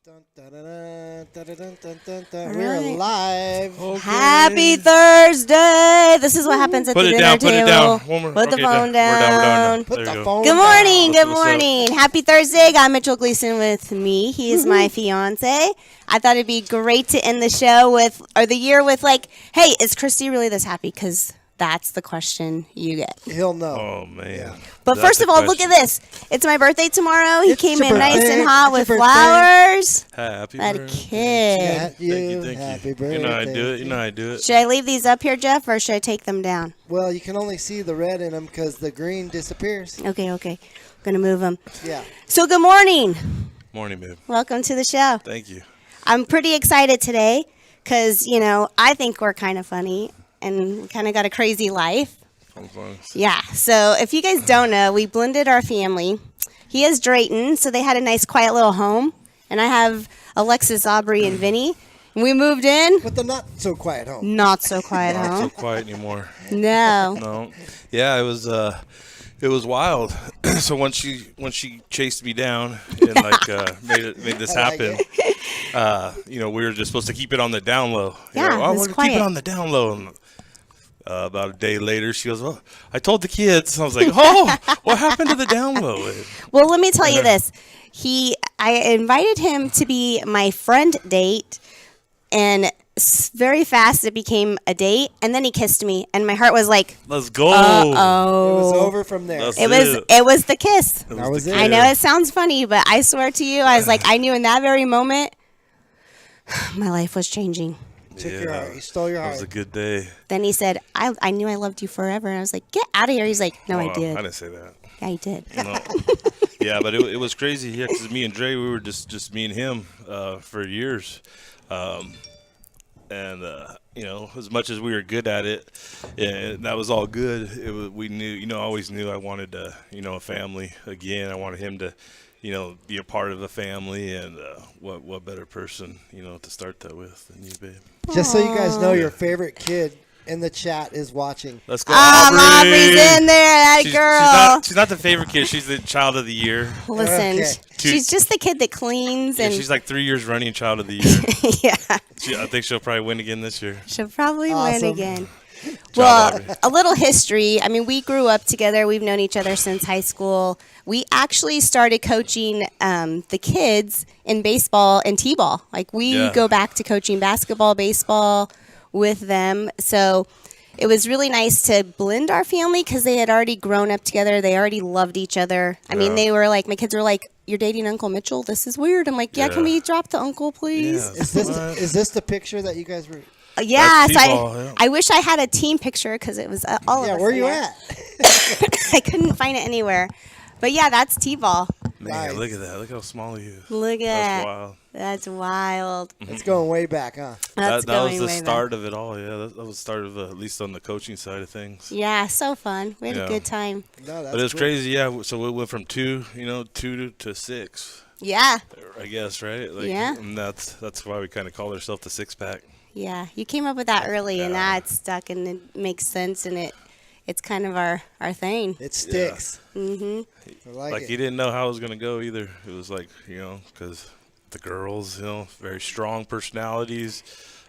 Dun, dun, dun, dun, dun, dun, dun, dun, dun. All We're right. live. Okay. Happy Thursday. This is what happens at Put the it dinner down. Put it table. down. One more. Put the Okay, phone We're down. Put There the you go. phone Good morning. down. Good What's up? morning. Happy Thursday. Got Mitchell Gleason with me. He is my fiance. I thought it'd be great to end the show with, or the year with, like, hey, is Kristy really this happy? Because that's the question you get. He'll know. Oh man. Yeah. But That's first the of all, look at question. this. It's my birthday tomorrow. He It's came your in nice birthday. and hot It's with your birthday. flowers. Happy That birthday. kid. Yeah, Thank you. happy birthday. You know how I do it. You know how I do it. Should I leave these up here, Jeff, or should I take them down? Well, you can only see the red in them because the green disappears. Okay. I'm going to move them. Yeah. So good morning. Morning, babe. Welcome to the show. Thank you. I'm pretty excited today because, I think we're kind of funny and we kind of got a crazy life. Fun. Yeah. So if you guys don't know, we blended our family. He is Drayton, so they had a nice, quiet little home. And I have Alexis, Aubrey, and Vinny. And we moved in. But the not so quiet home. Not so quiet Not so home. quiet anymore. No. No. Yeah, it was wild. So once she chased me down and made this I like happen, we were just supposed to keep it on the down low. Yeah, it was we're gonna keep quiet. it on the down low. And, about a day later, she goes, "Oh, I told the kids." I was like, "Oh, what happened to the down low?" Well, let me tell you this. I invited him to be my friend date, and very fast it became a date, and then he kissed me, and my heart was like, Let's go. It was oh. over from there. That's It was the kiss. That was the it. I know it sounds funny, but I swear to you, I was like, I knew in that very moment, my life was changing. Took your heart. He stole your It was heart. a good day. Then he said, I knew I loved you forever. And I was like, get out of here. He's like, no, I Well, did. I didn't say that. Yeah, I did. No. Yeah, but it was crazy. Yeah, because me and Dre, we were just me and him for years. As much as we were good at it, and that was all good. We knew, I always knew I wanted a family again. I wanted him to, be a part of a family, and what better person, to start that with than you, babe. Just so you guys know, your favorite kid in the chat is watching. Let's go, Aubrey's in there, that girl. She's not the favorite kid. She's the child of the year. Listen, Okay. she's just the kid that cleans. Yeah, And she's like 3 years running child of the year. yeah, I think she'll probably win again this year. she'll probably win Awesome. again. Job, Well, Aubrey. a little history. I mean, we grew up together. We've known each other since high school. We actually started coaching the kids in baseball and t-ball. Like, we Yeah. go back to coaching basketball, baseball with them. So it was really nice to blend our family because they had already grown up together. They already loved each other. I mean, Yeah. they were like, my kids were like, you're dating Uncle Mitchell? This is weird. I'm like, yeah, can Yeah. we drop the uncle, please? Yeah. Is this the picture that you guys were? Yeah, That's so t-ball, yeah. I wish I had a team picture because it was all of Yeah, us. where in you there. at? I couldn't find it anywhere. But yeah, that's T-ball. Man, Nice. look at that. Look how small he is. Look That's at that. wild. That's wild. It's going way back, huh? That's that was going the way start of it all. Yeah, that was the start of at least on the coaching side of things. back. Yeah, so fun. We had a Yeah. good time. No, that's But it was cool. crazy. Yeah. So we went from two to six. Yeah, I guess, right? Yeah. And that's why we kind of call ourselves the six pack. yeah. You came up with that early, and Yeah. that stuck, and it makes sense, and it's kind of our thing. It sticks. Mm-hmm. I like Like it. he didn't know how it was gonna go either. It was like because the girls, very strong personalities.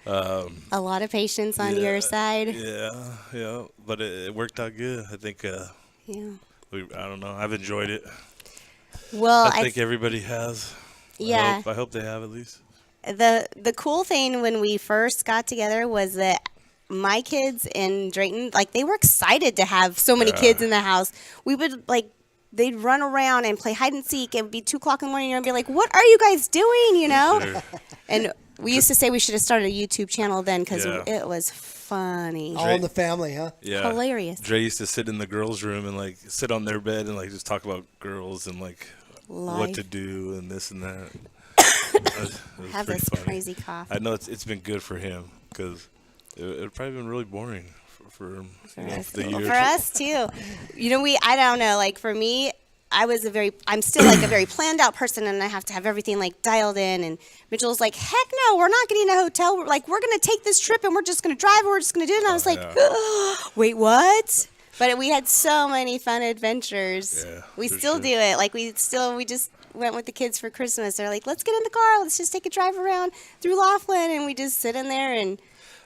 A lot of patience on Yeah, your side. Yeah. But it worked out good. I think. Yeah. I don't know. I've enjoyed it. Well, I think everybody has. yeah. I hope they have at least. The cool thing when we first got together was that my kids and Drayton, like, they were excited to have so many Yeah. kids in the house. We would, like, they'd run around and play hide and seek. It would be 2 o'clock in the morning, and I'd be like, what are you guys doing, Sure. And we used to say we should have started a YouTube channel then because Yeah. it was funny. All in the family, huh? Yeah. Hilarious. Dre used to sit in the girls' room and sit on their bed and just talk about girls and what Life. to do and this and that. It was Have pretty this funny. crazy cough. I know it's been good for him because it probably been really boring for him For us. for the Well, years. for us too. I don't know, like, for me, I'm still like a very planned out person, and I have to have everything like dialed in. And Mitchell's like, heck no, we're not getting a hotel. We're going to take this trip, and we're just going to drive, and we're just going to do it. And I was like, yeah. wait, what? But we had so many fun adventures. Yeah, we for still sure. do it. Like we just went with the kids for Christmas. They're like, let's get in the car. Let's just take a drive around through Laughlin, and we just sit in there and.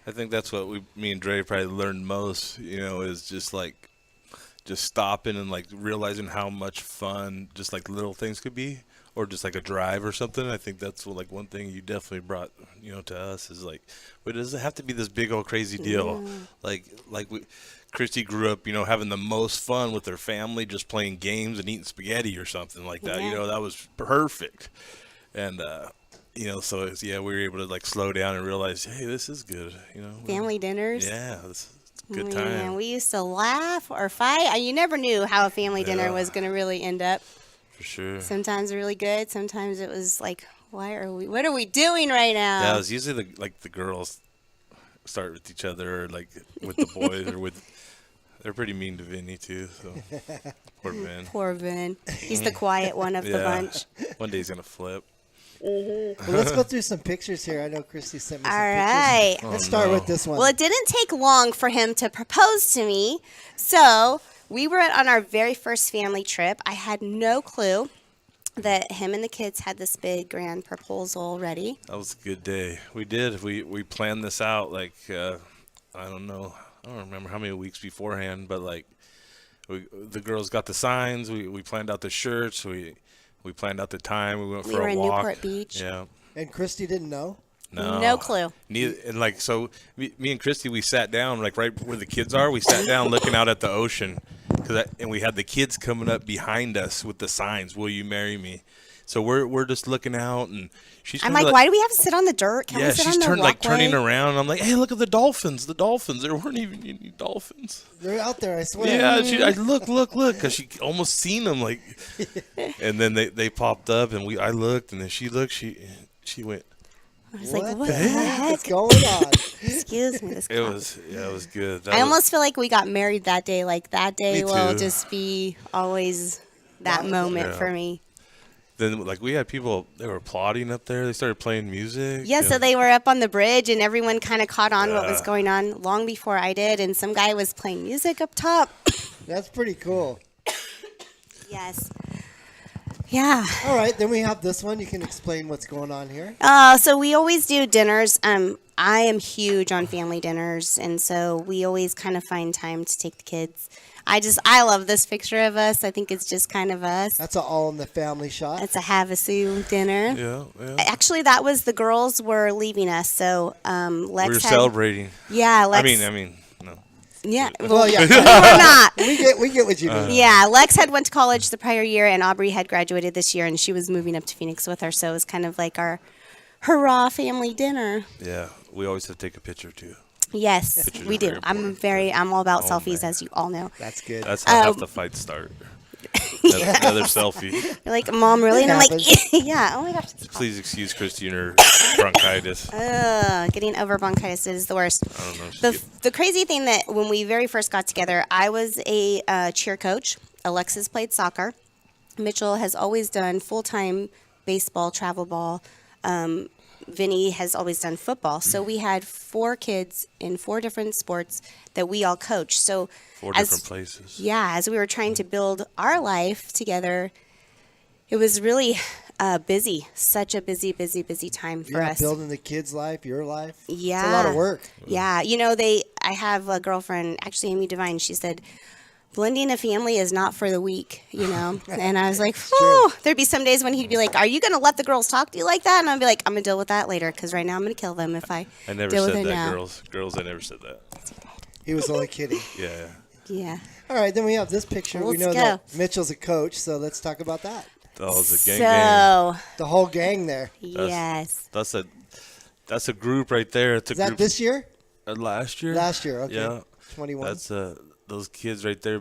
I think that's what me and Dre probably learned most, is just stopping and like realizing how much fun just like little things could be, or just like a drive or something. I think that's like one thing you definitely brought, to us is like, but it doesn't have to be this big old crazy deal. Like Kristy grew up, having the most fun with her family, just playing games and eating spaghetti or something like that. Yeah. That was perfect. And, so we were able to like slow down and realize, hey, this is good. Family dinners. Yeah, it's a good Man, time. we used to laugh or fight. You never knew how a family dinner was going to really end up. For sure. Sometimes really good. Sometimes it was like, what are we doing right now? Yeah, it was usually the girls start with each other, or like with the boys, or with. They're pretty mean to Vinny too. So poor Vin. Poor Vin. He's the quiet one of the bunch. One day he's gonna flip. Well, let's go through some pictures here. I know Kristy sent me some All right. pictures. Let's start with this one. Well, it didn't take long for him to propose to me. So we were on our very first family trip. I had no clue that him and the kids had this big grand proposal ready. That was a good day. We did. We planned this out like I don't know. I don't remember how many weeks beforehand, but like the girls got the signs. We planned out the shirts. We planned out the time. We went for a walk. We were in Newport Beach. Yeah. And Kristy didn't know? No clue. Neither, and like so, me and Kristy, we sat down like right where the kids are. We sat down looking out at the ocean, and we had the kids coming up behind us with the signs. Will you marry me? So we're just looking out, and she's. I'm like, why do we have to sit on the dirt? Can we sit she's on the walkway? turning around. And I'm like, hey, look at the dolphins! The dolphins. There weren't even any dolphins. They're out there, I swear. Yeah, I look, because she almost seen them like, and then they popped up, and I looked, and then she looked, she went. I was like, what the heck heck? is going on? Excuse me. It was good. I almost feel like we got married that day. Like that day Me will too. just be always that moment for me. Then like we had people, they were applauding up there. They started playing music. Yeah, so they were up on the bridge, and everyone kind of caught on what was going on long before I did. And some guy was playing music up top. That's pretty cool. Yes. Yeah. All right, then we have this one. You can explain what's going on here. So we always do dinners. I am huge on family dinners, and so we always kind of find time to take the kids. I love this picture of us. I think it's just kind of us. That's an all-in-the-family shot. It's a Havasu dinner. Yeah. Actually, that was the girls were leaving us, so Lex We were had, celebrating. Yeah, Lex. I mean, no. Yeah. Well, yeah. We're not. We get what you mean. Yeah, Lex had went to college the prior year, and Aubrey had graduated this year, and she was moving up to Phoenix with her, so it was kind of like our hurrah family dinner. Yeah, we always have to take a picture too. Yes, Pictures we are do. very I'm all about Oh, selfies, man. as you all know. That's good. That's how half the fights start. Another selfie. You're like, Mom, really? And I'm like, happens. yeah. Oh my gosh. Please excuse Kristy and her bronchitis. Getting over bronchitis is the worst. I don't know. The crazy thing that when we very first got together, I was a cheer coach. Alexis played soccer. Mitchell has always done full-time baseball, travel ball. Vinny has always done football. So we had 4 kids in 4 different sports that we all coached. So 4 different places. Yeah, as we were trying to build our life together, it was really busy. Such a busy time for us. Building the kids' life, your life. Yeah. It's a lot of work. Yeah. I have a girlfriend, actually Amy Devine, she said, blending a family is not for the weak, And I was like, whew. There'd be some days when he'd be like, are you going to let the girls talk to you like that? And I'd be like, I'm going to deal with that later, because right now I'm going to kill them if I never deal said with it that, now. girls. I never said that. He was only kidding. Yeah. Yeah. All right, then we have this picture. We Let's know go. that Mitchell's a coach, so let's talk about that. That was a gang. So, The whole gang there. yes. That's a group right there. It's a Is that group. this year? Last year? Last year, okay. Yeah. 21. That's those kids right there.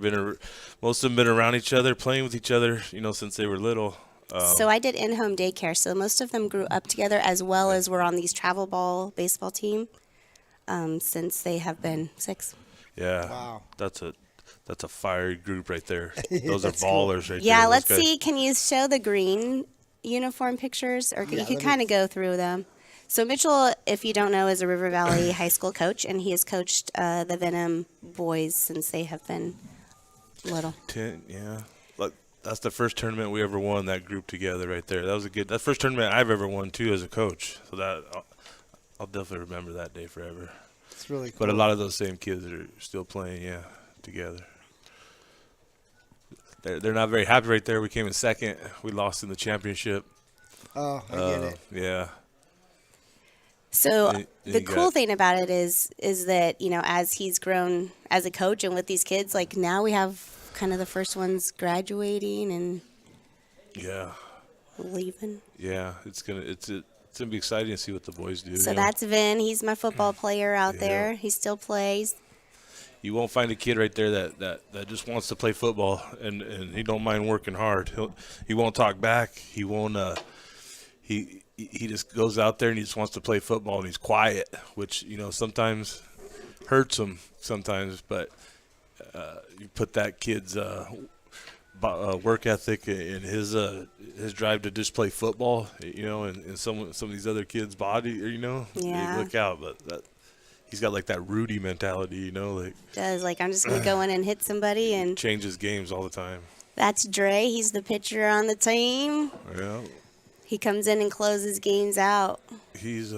Most of them been around each other, playing with each other, since they were little. So I did in-home daycare. So most of them grew up together, as well as were on these travel ball baseball team since they have been 6. Yeah. Wow. That's a fiery group right there. Those are That's cool. ballers right there. Yeah, Those let's guys- see. Can you show the green uniform pictures? Or you let could me- kind of go through them. So Mitchell, if you don't know, is a River Valley high school coach, and he has coached the Venom boys since they have been little. 10, yeah. Like, that's the first tournament we ever won, that group together right there. That was that first tournament I've ever won, too, as a coach. So I'll definitely remember that day forever. It's really cool. But a lot of those same kids are still playing, together. They're not very happy right there. We came in second. We lost in the championship. Oh, I get it. Yeah. So the cool thing about it is that, as he's grown as a coach and with these kids, like now we have kind of the first ones graduating and leaving. Yeah, it's gonna be exciting to see what the boys do. So that's Vin. He's my football player out there. He still plays. You won't find a kid right there that just wants to play football and he don't mind working hard. He won't talk back. He won't. He just goes out there and he just wants to play football and he's quiet, which sometimes hurts him sometimes. But you put that kid's work ethic and his drive to just play football, and some of these other kids' body, they look out. But he's got like that Rudy mentality, like I'm just gonna go in and hit somebody and changes games all the time. That's Dre. He's the pitcher on the team. Yeah. He comes in and closes games out. He's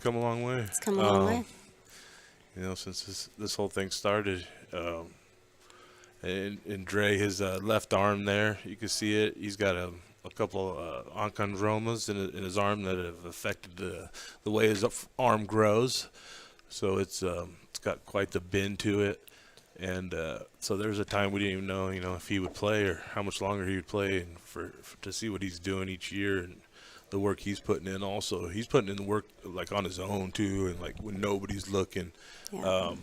come a long way. He's come a long way. Since this whole thing started, and Dre, his left arm there, you can see it. He's got a couple achondromas in his arm that have affected the way his arm grows. So it's got quite the bend to it. And so there's a time we didn't even know, if he would play or how much longer he would play, and for to see what he's doing each year and the work he's putting in. Also, he's putting in the work like on his own too, and like when nobody's looking. Yeah.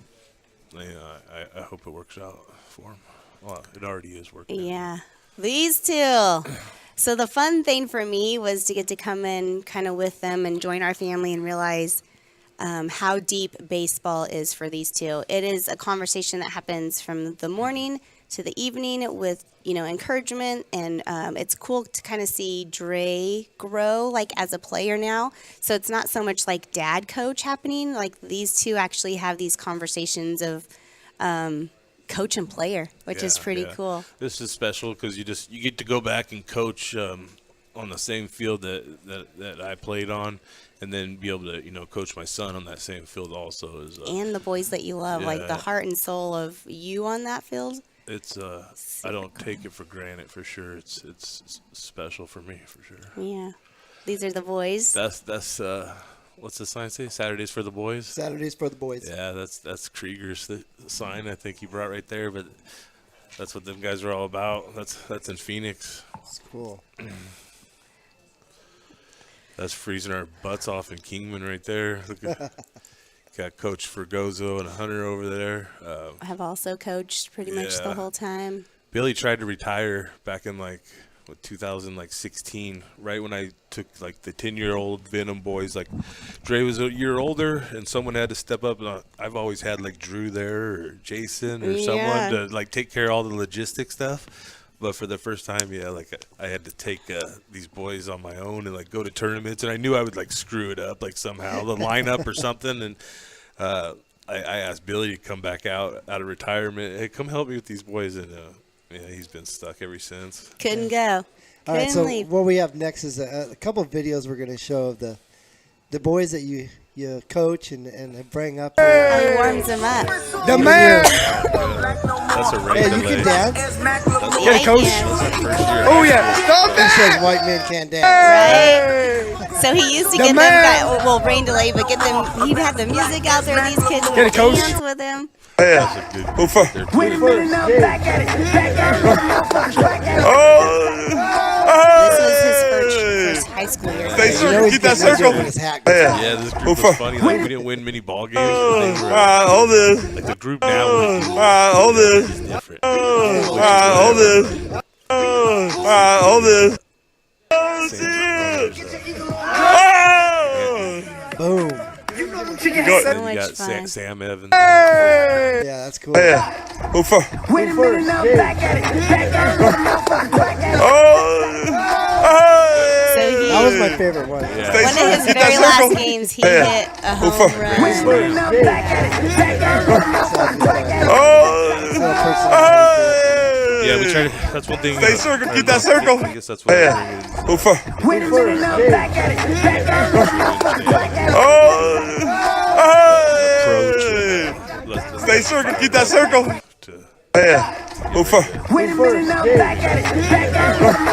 I hope it works out for him. Well, it already is working. Yeah, these two. So the fun thing for me was to get to come in kind of with them and join our family and realize how deep baseball is for these two. It is a conversation that happens from the morning to the evening with, encouragement. And it's cool to kind of see Dre grow like as a player now. So it's not so much like dad coach happening. Like these two actually have these conversations of coach and player, which is pretty cool. This is special because you get to go back and coach on the same field that I played on. And then be able to, coach my son on that same field also. And the boys that you love, like the heart and soul of you on that field. It's I don't take it for granted for sure. It's special for me for sure. Yeah, these are the boys. That's what's the sign say? Saturdays for the boys. Saturdays for the boys. Yeah, that's Krieger's sign I think he brought right there. But that's what them guys are all about. That's in Phoenix. It's cool. That's freezing our butts off in Kingman right there. Look at, got Coach Fergozo and Hunter over there. I have also coached pretty much the whole time. Billy tried to retire back in 2016, right when I took the 10-year-old Venom boys. Dre was a year older, and someone had to step up. And I've always had Drew there or Jason or someone to take care of all the logistic stuff. But for the first time, I had to take these boys on my own and go to tournaments, and I knew I would screw it up somehow, the lineup or something. And I asked Billy to come back out of retirement. Hey, come help me with these boys, and he's been stuck ever since. Couldn't go. All right, so what we have next is a couple of videos we're going to show of the boys that you coach and bring up. Oh, he warms them up. The man. That's a rain delay. You can dance. Yeah, coach. Oh yeah. He says white men can't dance. Right. So he used to get them rain delay, but he'd have the music out there. These kids would dance with him. Yeah. Who first? This was his first high school year. Keep that circle. Yeah, this group was funny. We didn't win many ball games. Hold this. The group now Hold this. is different. Hold this. Hold this. Boom. So much got fun. Sam Evans. Yeah, that's cool. Who first? That was my favorite one. Yeah. One of his very last games, he hit a home run. Yeah, we try to. That's one thing. Stay circle, keep that circle. I guess that's what Yeah. I bring is, Who for? Wait a minute, now back at it. Oh, stay circle, keep that circle. Yeah. Who for? Wait a minute, now back at it.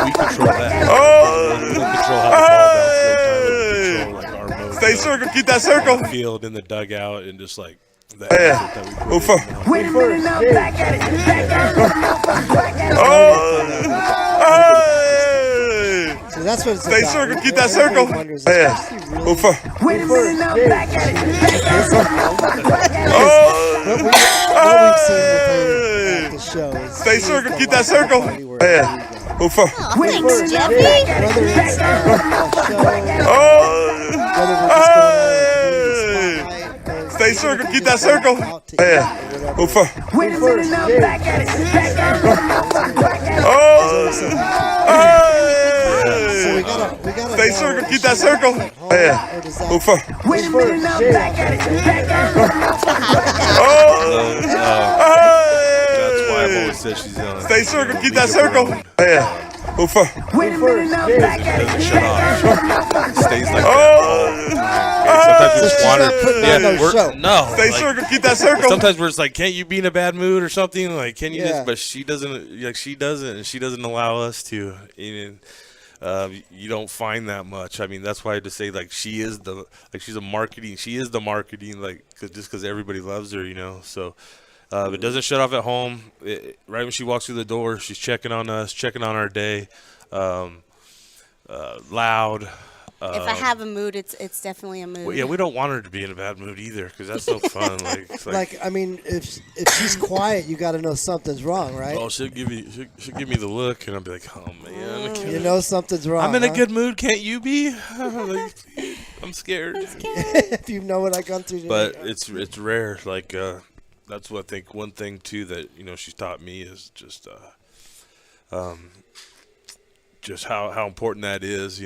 We control that. Oh, We don't control how the ball bounces. We control like our mojo. stay circle, keep that circle. Field in the dugout and just like that. Yeah. That we Who put for? in. Wait a minute, now back at it. So that's what it's Stay about. circle, keep that Everybody circle. wonders, Yeah. is Kristy really- Who for? Wait a minute, now back at it. Oh, What we've seen with her at the show is stay she is circle, the keep life that of the circle. party wherever Yeah. you go. Who for? Oh, thanks, Jeffy. Whether it's a show, Oh, whether we're just going out in the community spotlight, or stay even circle, if we keep just that go circle. out to eat Yeah. or whatever. Who for? Wait a minute, now back at it. Oh, So we hey. gotta Stay know, circle, is keep she that circle. at home, Yeah. or does that- Who for? Wait a minute, now back at it. Oh, That's why I've always said she's young. stay circle, keep that circle. Yeah. Who for? Wait a minute, now back at it. Doesn't shut off. She stays like that all Oh, the time. Sometimes we So just she's want not putting on no we're- show. No. stay like, circle, keep that circle. sometimes we're just like, can't you be in a bad mood or something? Like, can you Yeah. just? But she doesn't. Like, she doesn't, and she doesn't allow us to. And you don't find that much. I mean, that's why I just say like she is the she's a marketing. She is the marketing. Like, just because everybody loves her, you know. So. It doesn't shut off at home. Right when she walks through the door, she's checking on us, checking on our day. Loud. If I have a mood, it's definitely a mood. Well, yeah, we don't want her to be in a bad mood either, because that's no fun. Like, it's Like, I mean, if she's quiet, you got to know something's wrong, right? oh, she'll give me the look, and I'll be like, oh man, I can't. You know something's wrong. I'm in a huh? good mood. Can't you be? Like, I'm scared. If you know what I gone through today. But it's rare. Like that's what I think. One thing too that she's taught me is just how important that is.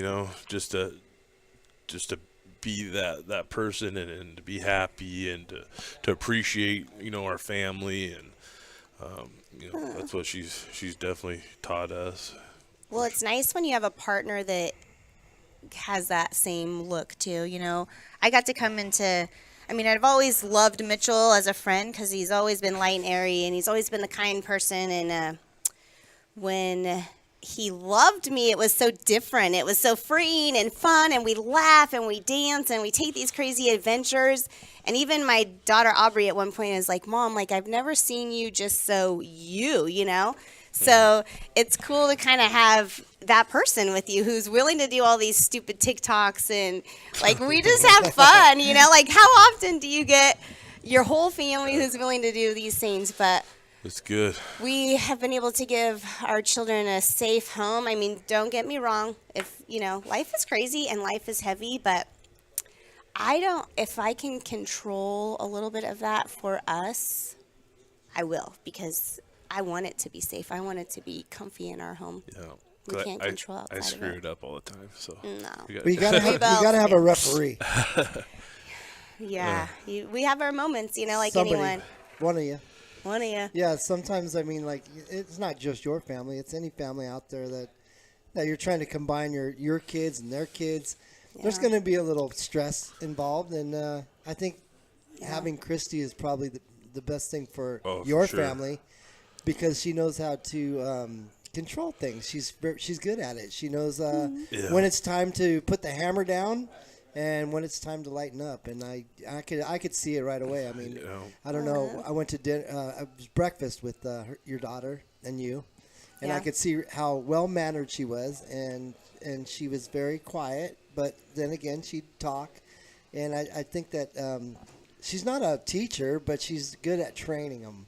Just to be that person and to be happy and to appreciate our family, and that's what she's definitely taught us. Well, it's nice when you have a partner that has that same look too. I got to come into. I mean, I've always loved Mitchell as a friend because he's always been light and airy, and he's always been the kind person. And when he loved me, it was so different. It was so freeing and fun, and we laugh and we dance and we take these crazy adventures. And even my daughter Aubrey at one point is like, "Mom, like I've never seen you just so you." So it's cool to kind of have that person with you who's willing to do all these stupid TikToks, and like we just have fun, like how often do you get your whole family who's willing to do these things? But It's good. we have been able to give our children a safe home. I mean, don't get me wrong. If, life is crazy and life is heavy, but if I can control a little bit of that for us, I will, because I want it to be safe. I want it to be comfy in our home. Yeah. We can't control outside I of screw it. it up all the time. So No. But you gotta have a referee. Yeah. We have our moments, like Somebody, anyone. one of you. One of you. Yeah, sometimes, I mean, like, it's not just your family. It's any family out there that you're trying to combine your kids and their kids. There's going to be a little stress involved, and I think having Kristy is probably the best thing for your family, because she knows how to control things. She's good at it. She knows when it's time to put the hammer down and when it's time to lighten up. And I could see it right away. I mean, I don't know. I went to dinner, breakfast with your daughter and you, and I could see how well mannered she was, and she was very quiet. But then again, she'd talk, and I think that she's not a teacher, but she's good at training them.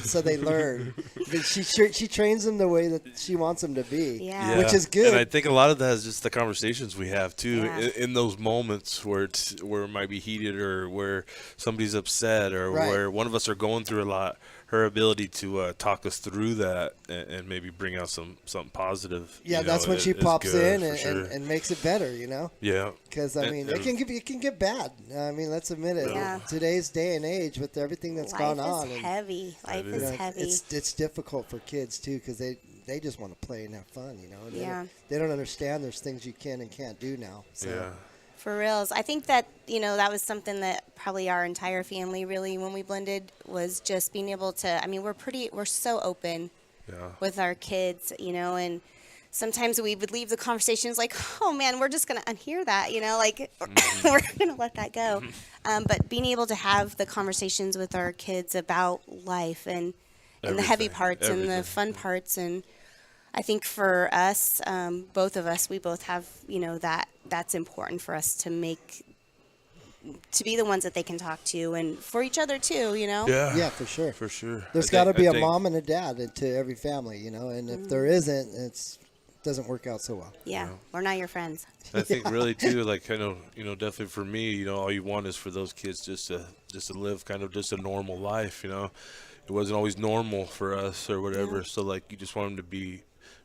So they learn. She trains them the way that she wants them to be, which is good. And I think a lot of that is just the conversations we have too, Yeah. in those moments where it might be heated, or where somebody's upset, or where one of us are going through a lot. her ability to talk us through that and maybe bring out something positive. Yeah, you that's know, when she is pops good, in for sure. and makes it better, Yeah. Because, I mean, it can get bad. I mean, let's admit it. Yeah. Today's day and age with everything that's gone on. Life is heavy. Life is heavy. It's difficult for kids, too, because they just want to play and have fun, And Yeah. they don't understand there's things you can and can't do now. So. Yeah. For reals. I think that, that was something that probably our entire family really, when we blended, was just being able to, I mean, we're so open with our kids, and sometimes we would leave the conversations like, oh man, we're just going to unhear that, like we're going to let that go. But being able to have the conversations with our kids about life and the heavy parts and the fun parts. And I think for us, both of us, we both have, that's important for us to be the ones that they can talk to, and for each other too, Yeah, for sure. For sure. There's got to be a mom and a dad to every family, and if there isn't, it doesn't work out so well. Yeah, we're not your friends. I think really too, like kind of, definitely for me, all you want is for those kids just to live kind of just a normal life, It wasn't always normal for us or whatever, so like you just want them to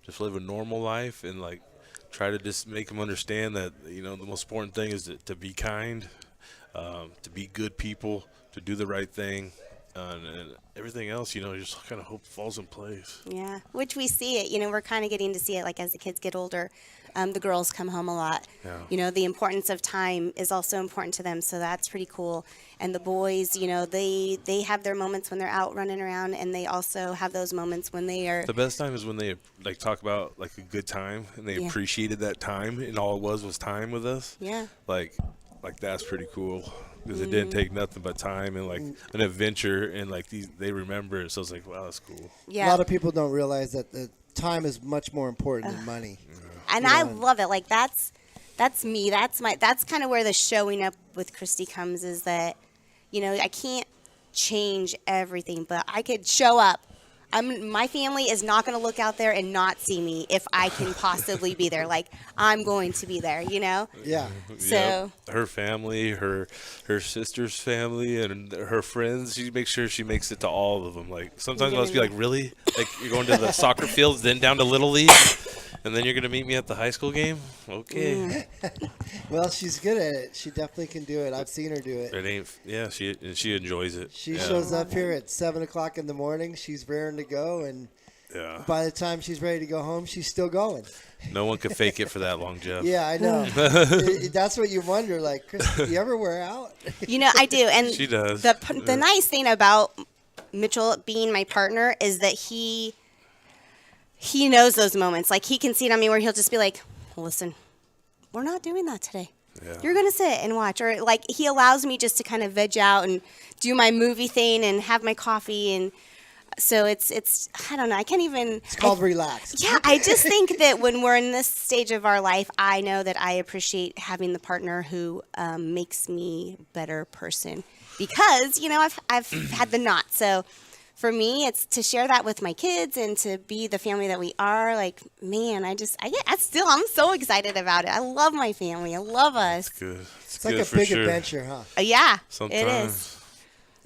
just live a normal life and like try to just make them understand that the most important thing is to be kind, to be good people, to do the right thing, and everything else, just kind of hope falls in place. Yeah, which we see it. We're kind of getting to see it like as the kids get older. The girls come home a lot. Yeah. The importance of time is also important to them, so that's pretty cool. And the boys, they have their moments when they're out running around, and they also have those moments when they are. The best time is when they like talk about like a good time and they appreciated that time, and all it was time with us. Yeah. Like that's pretty cool. Because it didn't take nothing but time and like an adventure, and like they remember it. So it's like, wow, that's cool. Yeah. A lot of people don't realize that the time is much more important than money. And I love it. Like that's me. That's kind of where the showing up with Kristy comes, is that, I can't change everything, but I could show up. My family is not going to look out there and not see me if I can possibly be there. Like, I'm going to be there, Yeah. So her family, her sister's family, and her friends, she makes sure she makes it to all of them. Like, sometimes I'll just be like, really? Like, you're going to the soccer fields, then down to Little League, and then you're going to meet me at the high school game? Okay. Well, she's good at it. She definitely can do it. I've seen her do it. She enjoys it. She shows up here at 7 o'clock in the morning. She's raring to go, and by the time she's ready to go home, she's still going. No one could fake it for that long, Jeff. Yeah, I know. That's what you wonder. Like, Chris, do you ever wear out? I do. And She does. The nice thing about Mitchell being my partner is that he knows those moments. Like, he can see it on me where he'll just be like, listen, we're not doing that today. Yeah. You're going to sit and watch. Or, like, he allows me just to kind of veg out and do my movie thing and have my coffee. And so it's I don't know. I can't even. It's called relax. Yeah, I just think that when we're in this stage of our life, I know that I appreciate having the partner who makes me a better person. Because, I've had the knot. So for me, it's to share that with my kids and to be the family that we are. Like, man, I'm so excited about it. I love my family. I love us. Good. It's like a big adventure, huh? Yeah, Sometimes. it is.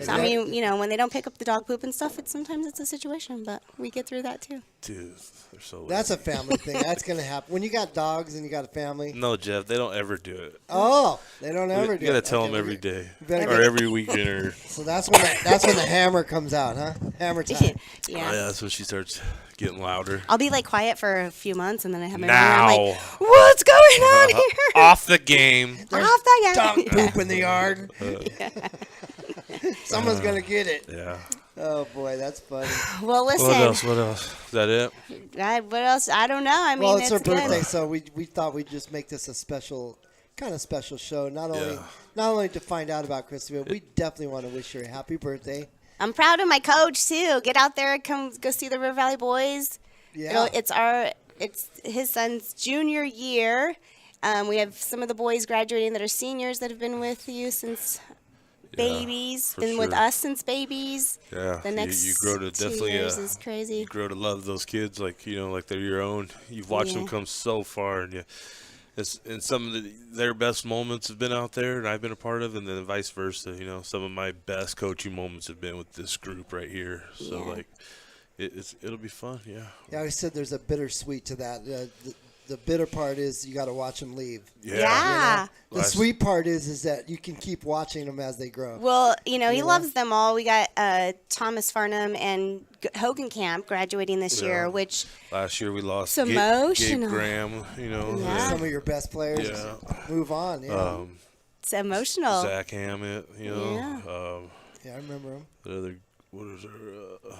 So, I mean, when they don't pick up the dog poop and stuff, sometimes it's a situation, but we get through that too. Dude, they're so That's a family thing. That's going to happen. When you got dogs and you got a family. No, Jeff, they don't ever do it. Oh, they don't ever do it. You got to tell them every day better or get- every weekend or. So that's when the hammer comes out, huh? Hammer time. Yeah. Oh, yeah, that's when she starts getting louder. I'll be like quiet for a few months and then I have my Now. I'm like, what's going on here? Off the game. Off the Dog game. poop in the yard. Someone's going to get it. Yeah. Oh, boy, that's funny. Well, listen. What else? Is that it? What else? I don't know. I mean, Well, it's her good. birthday, so we thought we'd just make this a special show. Not only to find out about Kristy, but we definitely want to wish her a happy birthday. I'm proud of my coach too. Get out there, come go see the River Valley boys. Yeah. It's his son's junior year. We have some of the boys graduating that are seniors that have been with you since babies, been with sure. us since babies. Yeah. The next you grow to 2 definitely years is crazy. you grow to love those kids like they're your own. You've watched them come so far, and and some of their best moments have been out there, and I've been a part of, and then vice versa. You know, some of my best coaching moments have been with this group right here. So like, it'll be fun. Yeah. Yeah, I said there's a bittersweet to that. The bitter part is you got to watch them leave. Yeah. The sweet part is that you can keep watching them as they grow. Well, you know, he loves them all. We got Thomas Farnham and Hogan Camp graduating this year, which last year we lost it's emotional. Gabe Graham, you know. Some of your best players move on. Yeah. It's emotional. Zach Hammett, you know. I remember him. The other, what is her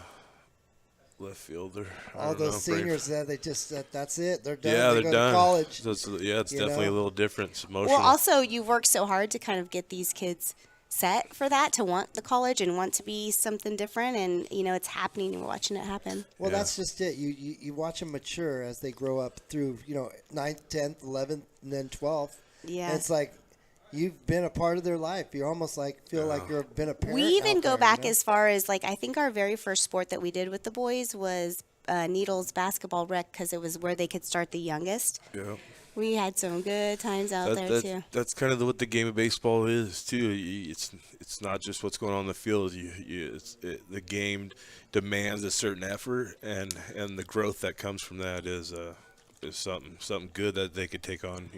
left fielder? All those seniors, they just that's it. They're done. Yeah, they they're go done. To college. So it's definitely a little different. It's emotional. Well, also you've worked so hard to kind of get these kids set for that, to want the college and want to be something different, and you know it's happening. You're watching it happen. Well, that's just it. You watch them mature as they grow up through 9th, 10th, 11th, and then 12th. Yeah, and it's like you've been a part of their life. You almost feel like you've been a parent. We even go there, back as far as I think our very first sport that we did with the boys was Needles basketball rec, because it was where they could start the youngest. Yeah. We had some good times out there too. That's kind of what the game of baseball is too. It's not just what's going on in the field. The game demands a certain effort, and the growth that comes from that is something good that they could take on.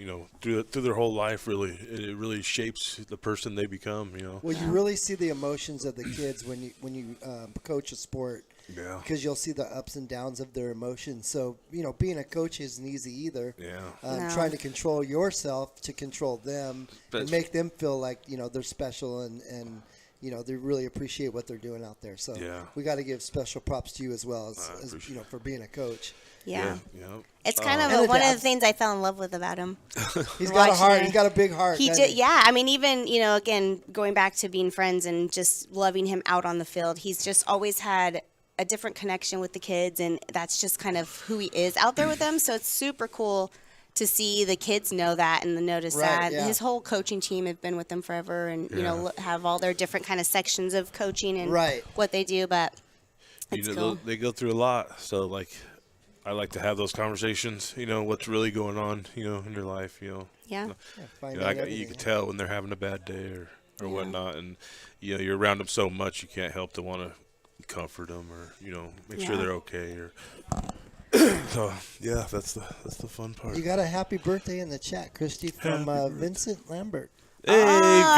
Through their whole life. Really, it really shapes the person they become. Well, you really see the emotions of the kids when you coach a sport. Yeah. Because you'll see the ups and downs of their emotions. So, being a coach isn't easy either. Yeah. No. Trying to control yourself to control them and make them feel like, they're special and they really appreciate what they're doing out there. So we got to give special props to you as well as for being a coach. Yeah. Yeah. It's kind of one of the things I fell in love with about him. He's got a heart. He's got a big heart. He did. Yeah. I mean, even, again, going back to being friends and just loving him out on the field, he's just always had a different connection with the kids, and that's just kind of who he is out there with them. So it's super cool to see the kids know that and notice that. Yeah. His whole coaching team have been with him forever, and have all their different kind of sections of coaching and what they do. But it's cool. They go through a lot, so I like to have those conversations. What's really going on, in their life. Yeah. You can tell when they're having a bad day or whatnot, and you're around them so much you can't help to want to comfort them or make sure they're okay or so that's the fun part. Oh, You got a happy birthday in the chat, Kristy, from Vincent Lambert. Hey,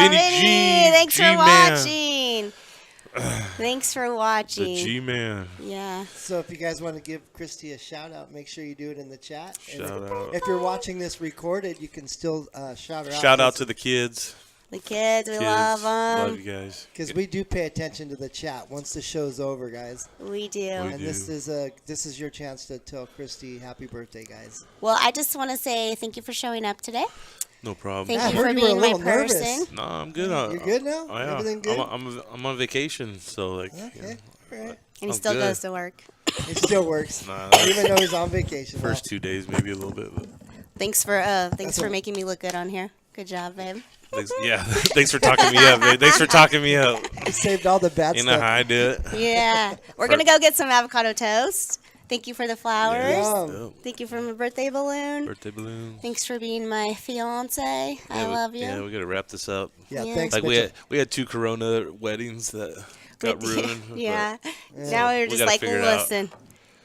Vinny G, thanks for G-Man. watching. Thanks for watching. The G-Man. Yeah. So if you guys want to give Kristy a shout out, make sure you do it in the chat. Shout out. If you're watching this recorded, you can still shout her out. Shout out to the kids. The kids, we love them. Love you guys. Because we do pay attention to the chat once the show's over, guys. We do. And this is your chance to tell Kristy happy birthday, guys. Well, I just want to say thank you for showing up today. No problem. Thank I you heard for you were being a my little nervous. person. No, I'm good. You're good now? Oh, yeah. Everything good? I'm on vacation, so Okay. All right. And he I'm still good. goes to work. It still works. Nah, Even though he's on vacation. first 2 days maybe a little bit. But Thanks for making me look good on here. Good job, babe. Thanks for talking me up, babe. Thanks for talking me up. He saved all the bad You stuff. know how I do it. Yeah. We're going to go get some avocado toast. Thank you for the flowers. Yum. Thank you for my birthday balloon. Birthday balloon. Thanks for being my fiance. I love you. Yeah, we gotta wrap this up. Yeah, Yeah. thanks, Like Mitchell. we had 2 Corona weddings that got ruined. Yeah. but Now we're we just gotta like, figure it out. listen.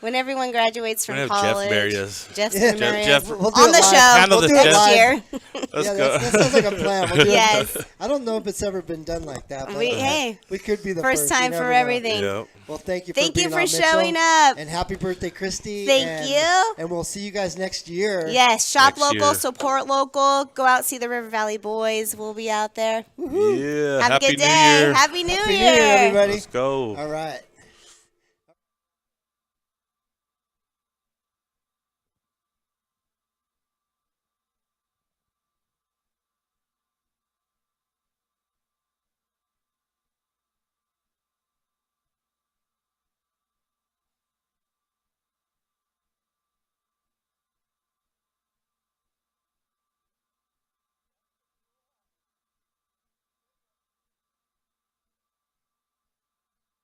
When everyone graduates from We're gonna have Jeff college, marry us. Jeff's Yeah. gonna marry Jeff- us We'll do on it the live. show Handle We'll this, do it Jeff. next live. year. Let's Yeah, go. that sounds like a plan. We'll do Yes. it. I don't know if it's ever been done like that. But Hey, we could be the first first. time You never for know. everything. Yep. Well, thank you. Thank for you being for on, Mitchell. showing up. And happy birthday, Kristy. Thank you. And we'll see you guys next year. Yes, shop Next local, year. support local. Go out, see the River Valley Boys. We'll be out there. Yeah. Have Happy a good New day. Year. Happy New Happy New Year. Year, everybody. Let's go. All right.